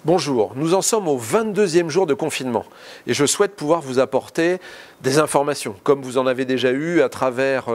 Bonjour, nous en sommes au 22e jour de confinement et je souhaite pouvoir vous apporter des informations, comme vous en avez déjà eu à travers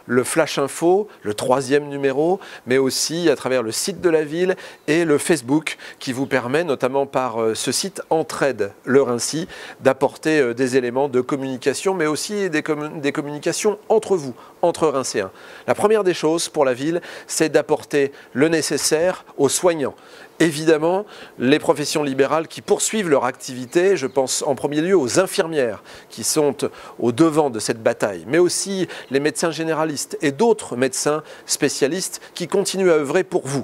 le Flash Info, le 3e numéro, mais aussi à travers le site de la ville et le Facebook qui vous permet, notamment par ce site Entraide le Rincy, d'apporter des éléments de communication, mais aussi des communications entre vous, entre Rincéens. La première des choses pour la ville, c'est d'apporter le nécessaire aux soignants. Évidemment, les professions libérales qui poursuivent leur activité, je pense en premier lieu aux infirmières qui sont au devant de cette bataille, mais aussi les médecins généralistes et d'autres médecins spécialistes qui continuent à œuvrer pour vous.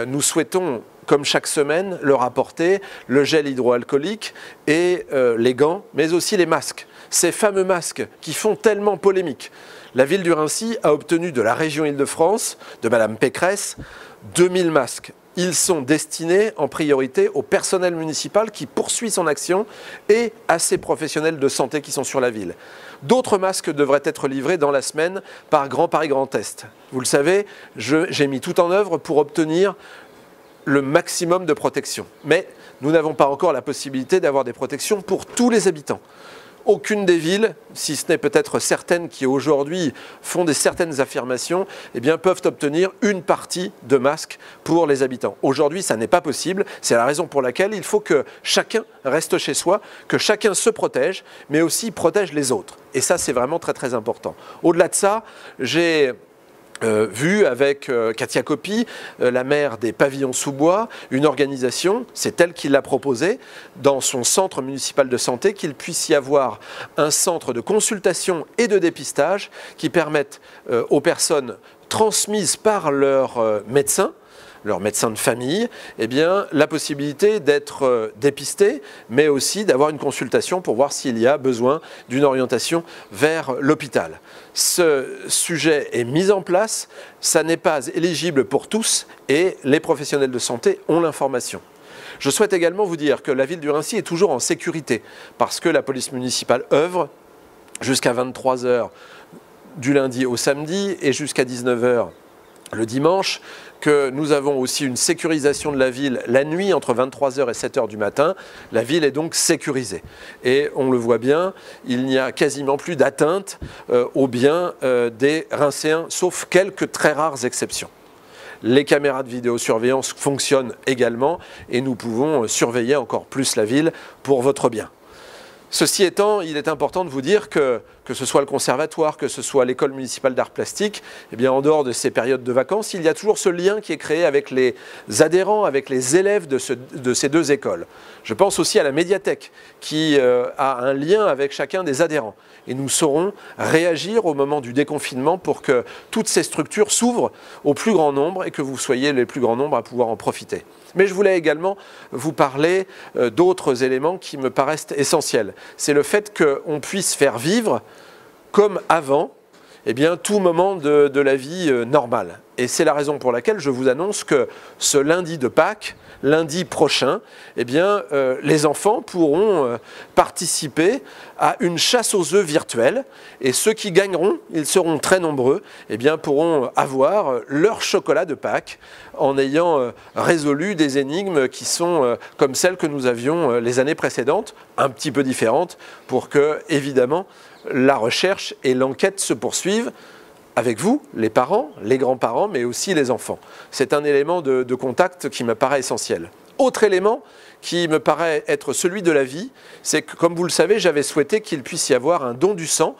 Nous souhaitons, comme chaque semaine, leur apporter le gel hydroalcoolique et les gants, mais aussi les masques. Ces fameux masques qui font tellement polémique. La ville du Rincy a obtenu de la région Île-de-France, de Madame Pécresse, 2000 masques. Ils sont destinés en priorité au personnel municipal qui poursuit son action et à ces professionnels de santé qui sont sur la ville. D'autres masques devraient être livrés dans la semaine par Grand Paris Grand Est. Vous le savez, j'ai mis tout en œuvre pour obtenir le maximum de protection. Mais nous n'avons pas encore la possibilité d'avoir des protections pour tous les habitants. Aucune des villes, si ce n'est peut-être certaines qui aujourd'hui font certaines affirmations, eh bien, peuvent obtenir une partie de masques pour les habitants. Aujourd'hui, ça n'est pas possible. C'est la raison pour laquelle il faut que chacun reste chez soi, que chacun se protège, mais aussi protège les autres. Et ça, c'est vraiment très très important. Au-delà de ça, j'ai vu avec Katia Coppi, la maire des Pavillons sous bois, une organisation, c'est elle qui l'a proposé, dans son centre municipal de santé, qu'il puisse y avoir un centre de consultation et de dépistage qui permette aux personnes transmises par leur médecin de famille, eh bien, la possibilité d'être dépisté, mais aussi d'avoir une consultation pour voir s'il y a besoin d'une orientation vers l'hôpital. Ce sujet est mis en place, ça n'est pas éligible pour tous et les professionnels de santé ont l'information. Je souhaite également vous dire que la ville du Rincy est toujours en sécurité parce que la police municipale œuvre jusqu'à 23 h du lundi au samedi et jusqu'à 19 h le dimanche, que nous avons aussi une sécurisation de la ville la nuit entre 23 h et 7 h du matin. La ville est donc sécurisée. Et on le voit bien, il n'y a quasiment plus d'atteinte aux biens des Rincéens, sauf quelques très rares exceptions. Les caméras de vidéosurveillance fonctionnent également et nous pouvons surveiller encore plus la ville pour votre bien. Ceci étant, il est important de vous dire que ce soit le conservatoire, que ce soit l'école municipale d'art plastique, eh bien, en dehors de ces périodes de vacances, il y a toujours ce lien qui est créé avec les adhérents, avec les élèves de ces deux écoles. Je pense aussi à la médiathèque qui a un lien avec chacun des adhérents. Et nous saurons réagir au moment du déconfinement pour que toutes ces structures s'ouvrent au plus grand nombre et que vous soyez les plus grands nombres à pouvoir en profiter. Mais je voulais également vous parler d'autres éléments qui me paraissent essentiels. C'est le fait qu'on puisse faire vivre, comme avant, eh bien, tout moment de la vie normale. Et c'est la raison pour laquelle je vous annonce que ce lundi de Pâques, lundi prochain, eh bien, les enfants pourront participer à une chasse aux œufs virtuelle. Et ceux qui gagneront, ils seront très nombreux, eh bien, pourront avoir leur chocolat de Pâques en ayant résolu des énigmes qui sont comme celles que nous avions les années précédentes, un petit peu différentes, pour que, évidemment, la recherche et l'enquête se poursuivent avec vous, les parents, les grands-parents, mais aussi les enfants. C'est un élément de contact qui me paraît essentiel. Autre élément qui me paraît être celui de la vie, c'est que, comme vous le savez, j'avais souhaité qu'il puisse y avoir un don du sang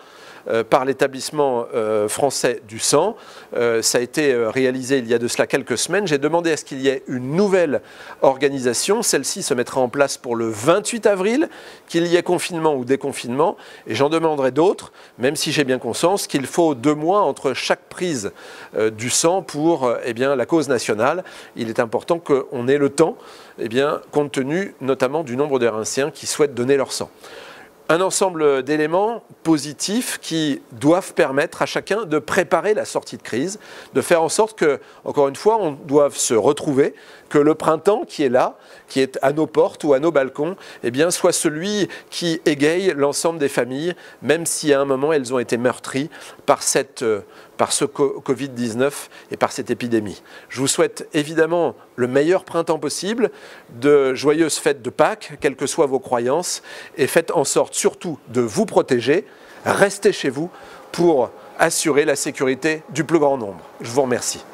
par l'établissement français du sang. Ça a été réalisé il y a de cela quelques semaines. J'ai demandé à ce qu'il y ait une nouvelle organisation. Celle-ci se mettra en place pour le 28 avril, qu'il y ait confinement ou déconfinement. Et j'en demanderai d'autres, même si j'ai bien conscience qu'il faut 2 mois entre chaque prise du sang pour eh bien, la cause nationale. Il est important qu'on ait le temps, eh bien, compte tenu notamment du nombre de Rincéens qui souhaitent donner leur sang. Un ensemble d'éléments positifs qui doivent permettre à chacun de préparer la sortie de crise, de faire en sorte que, encore une fois, on doive se retrouver, que le printemps qui est là, qui est à nos portes ou à nos balcons, eh bien, soit celui qui égaye l'ensemble des familles, même si à un moment elles ont été meurtries par cette par ce Covid-19 et par cette épidémie. Je vous souhaite évidemment le meilleur printemps possible, de joyeuses fêtes de Pâques, quelles que soient vos croyances, et faites en sorte surtout de vous protéger, restez chez vous pour assurer la sécurité du plus grand nombre. Je vous remercie.